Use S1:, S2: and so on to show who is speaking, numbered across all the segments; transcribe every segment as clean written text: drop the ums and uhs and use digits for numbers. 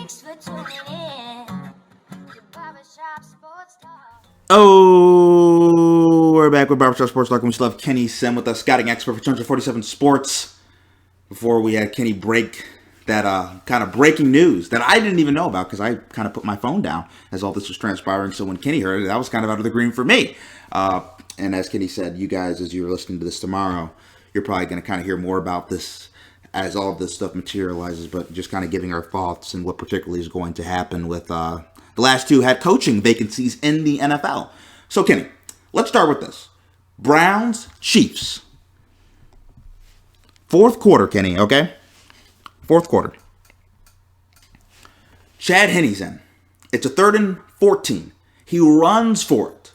S1: Thanks for tuning in to Barbershop Sports Talk.
S2: Oh, we're back with Barbershop Sports Talk, and we still have Kenney Sem with us, scouting expert for 247 Sports. Before we had Kenney break that kind of breaking news that I didn't even know about because I kind of put my phone down as all this was transpiring. So when Kenney heard it, that was kind of out of the green for me. And as Kenney said, you guys, as you're listening to this tomorrow, you're probably going to kind of hear more about this as all of this stuff materializes, but just kind of giving our thoughts and what particularly is going to happen with the last two head coaching vacancies in the NFL. So, Kenney, let's start with this. Browns, Chiefs. Fourth quarter, Kenney, okay? Fourth quarter. Chad Henne's in. It's a 3rd and 14. He runs for it.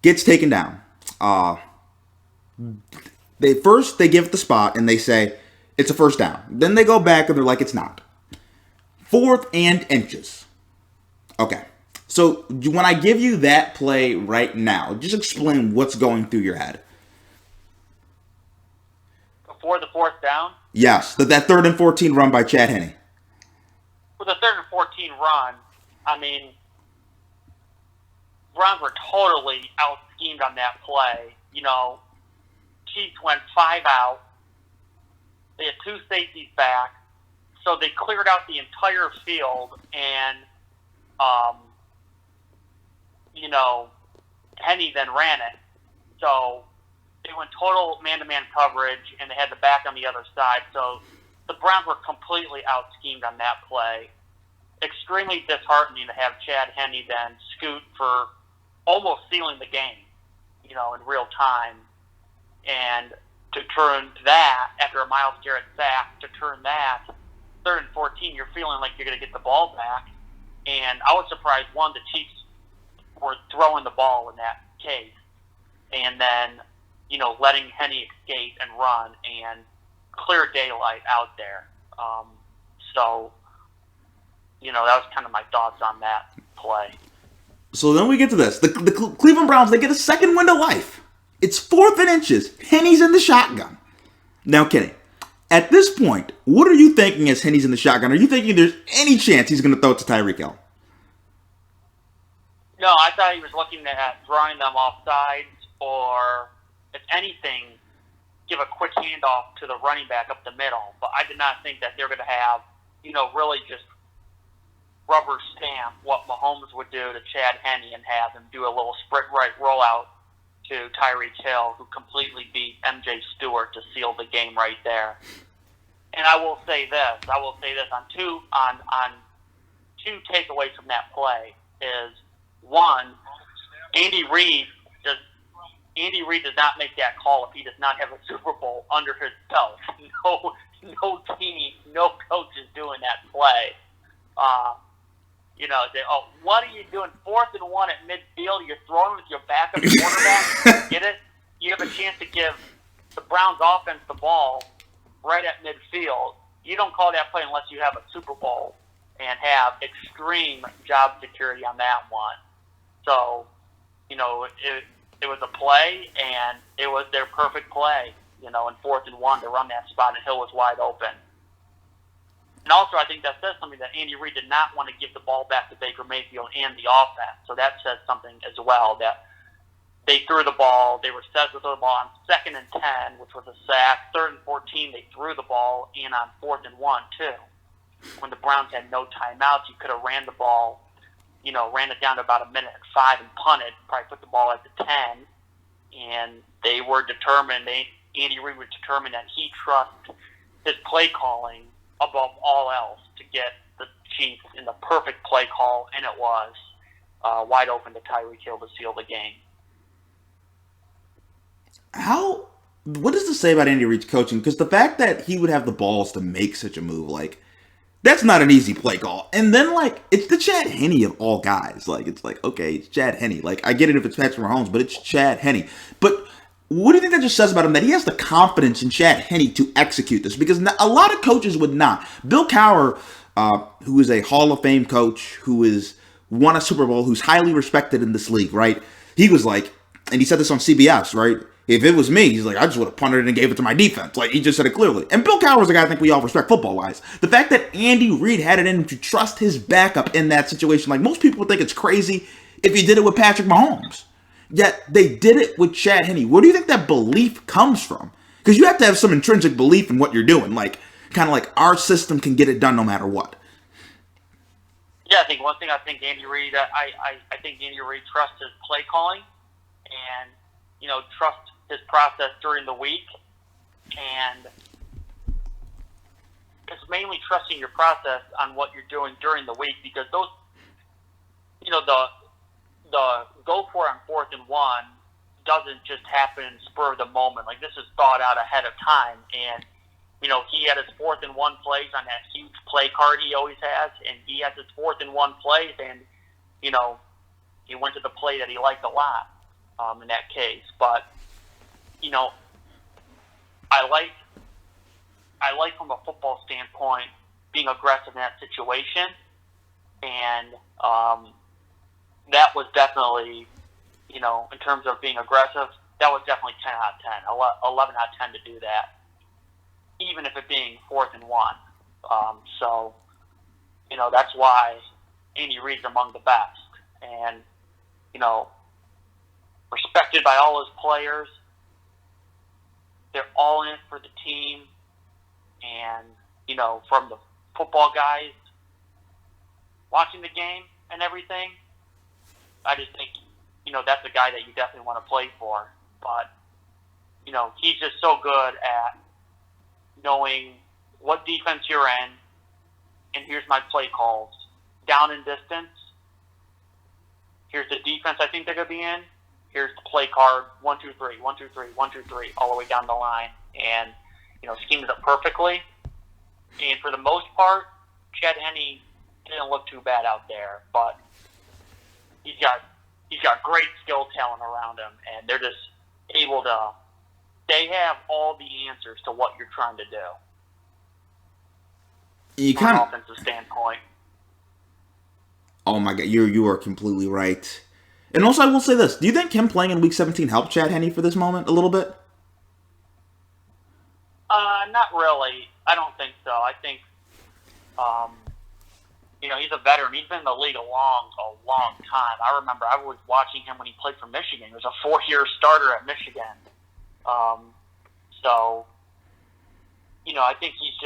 S2: Gets taken down. They give it the spot and they say it's a first down. Then they go back and they're like, it's not. 4th and inches. Okay. So when I give you that play right now, just explain what's going through your head.
S3: Before the 4th down?
S2: Yes, that 3rd and 14 run by Chad Henne.
S3: With the 3rd and 14 run, I mean, Browns were totally out-schemed on that play. You know, Chiefs went 5 out. They had 2 safeties back. So they cleared out the entire field and, Henne then ran it. So they went total man-to-man coverage, and they had the back on the other side. So the Browns were completely out-schemed on that play. Extremely disheartening to have Chad Henne then scoot for almost sealing the game, in real time. And to turn that, after a Myles Garrett sack, to turn that 3rd and 14, you're feeling like you're going to get the ball back. And I was surprised, one, the Chiefs were throwing the ball in that case. And then, letting Henne escape and run and clear daylight out there. That was kind of my thoughts on that play.
S2: So then we get to this. The Cleveland Browns, they get a second wind of life. It's 4th and inches. Henne's in the shotgun. Now, Kenney, at this point, what are you thinking as Henne's in the shotgun? Are you thinking there's any chance he's going to throw it to Tyreek Hill?
S3: No, I thought he was looking at throwing them off sides or, if anything, give a quick handoff to the running back up the middle. But I did not think that they're going to have, really just rubber stamp what Mahomes would do to Chad Henne and have him do a little sprint right rollout to Tyreek Hill, who completely beat MJ Stewart to seal the game right there. And I will say this on two takeaways from that play is, one, Andy Reid does not make that call if he does not have a Super Bowl under his belt. No team, no coach is doing that play. What are you doing? 4th and 1 at midfield. You're throwing with your backup quarterback. Get it? You have a chance to give the Browns offense the ball right at midfield. You don't call that play unless you have a Super Bowl and have extreme job security on that one. So, it was a play, and it was their perfect play, in 4th and 1 to run that spot, and Hill was wide open. And also, I think that says something that Andy Reid did not want to give the ball back to Baker Mayfield and the offense. So that says something as well, that they threw the ball. They were set to throw the ball on 2nd and 10, which was a sack. 3rd and 14, they threw the ball, and on 4th and 1, too. When the Browns had no timeouts, you could have ran the ball, ran it down to about 1:05 and punted, probably put the ball at the 10. And they were determined, Andy Reid was determined that he trusts his play calling above all else to get the Chiefs in the perfect play call, and it was wide open to Tyreek Hill to seal the game.
S2: What does this say about Andy Reid's coaching? Because the fact that he would have the balls to make such a move, that's not an easy play call. And then, it's the Chad Henne of all guys. Okay, it's Chad Henne. I get it if it's Patrick Mahomes, but it's Chad Henne. But what do you think that just says about him? That he has the confidence in Chad Henne to execute this? Because a lot of coaches would not. Bill Cowher, who is a Hall of Fame coach, who has won a Super Bowl, who's highly respected in this league, right? He was and he said this on CBS, right? If it was me, he's like, I just would have punted it and gave it to my defense. Like, he just said it clearly. And Bill Cowher's a guy I think we all respect football-wise. The fact that Andy Reid had it in him to trust his backup in that situation, like, most people would think it's crazy if he did it with Patrick Mahomes. Yet, they did it with Chad Henne. Where do you think that belief comes from? Because you have to have some intrinsic belief in what you're doing. Like, kind of like, our system can get it done no matter what.
S3: Yeah, I think one thing, I think Andy Reid trusts his play calling and, trust his process during the week. And it's mainly trusting your process on what you're doing during the week, because those, the go for it on 4th and 1 doesn't just happen in spur of the moment. Like, this is thought out ahead of time. And, he had his 4th and 1 plays on that huge play card he always has, and he has his 4th and 1 plays, and, he went to the play that he liked a lot in that case. But, I like from a football standpoint being aggressive in that situation, and that was definitely, in terms of being aggressive, that was definitely 10 out of 10, 11 out of 10 to do that, even if it being 4th and 1. So, that's why Andy Reid's among the best, and, respected by all his players. They're all in it for the team, and, from the football guys watching the game and everything, I just think, that's a guy that you definitely want to play for. But, he's just so good at knowing what defense you're in, and here's my play calls. Down and distance, here's the defense I think they're going to be in. Here's the play card, 1, 2, 3, 1, 2, 3, 1, 2, 3, all the way down the line. And, schemed it up perfectly. And for the most part, Chad Henne didn't look too bad out there. But he's got great skill talent around him, and they're just able to – they have all the answers to what you're trying to do from an offensive standpoint.
S2: Oh, my God. You are completely right. And also, I will say this. Do you think him playing in Week 17 helped Chad Henne for this moment a little bit?
S3: Not really. I don't think so. I think, he's a veteran. He's been in the league a long time. I remember I was watching him when he played for Michigan. He was a 4-year starter at Michigan. So, I think he's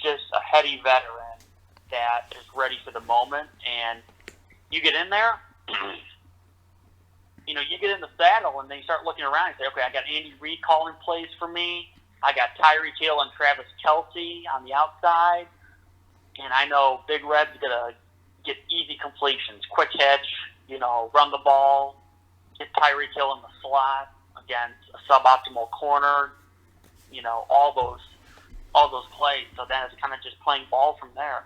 S3: just a heady veteran that is ready for the moment. And you get in there, you get in the saddle, and then you start looking around and say, okay, I got Andy Reid calling plays for me. I got Tyreek Hill and Travis Kelce on the outside. And I know Big Red's going to get easy completions, quick hitch, run the ball, get Tyreek Hill in the slot against a suboptimal corner, all those plays. So then it's kind of just playing ball from there.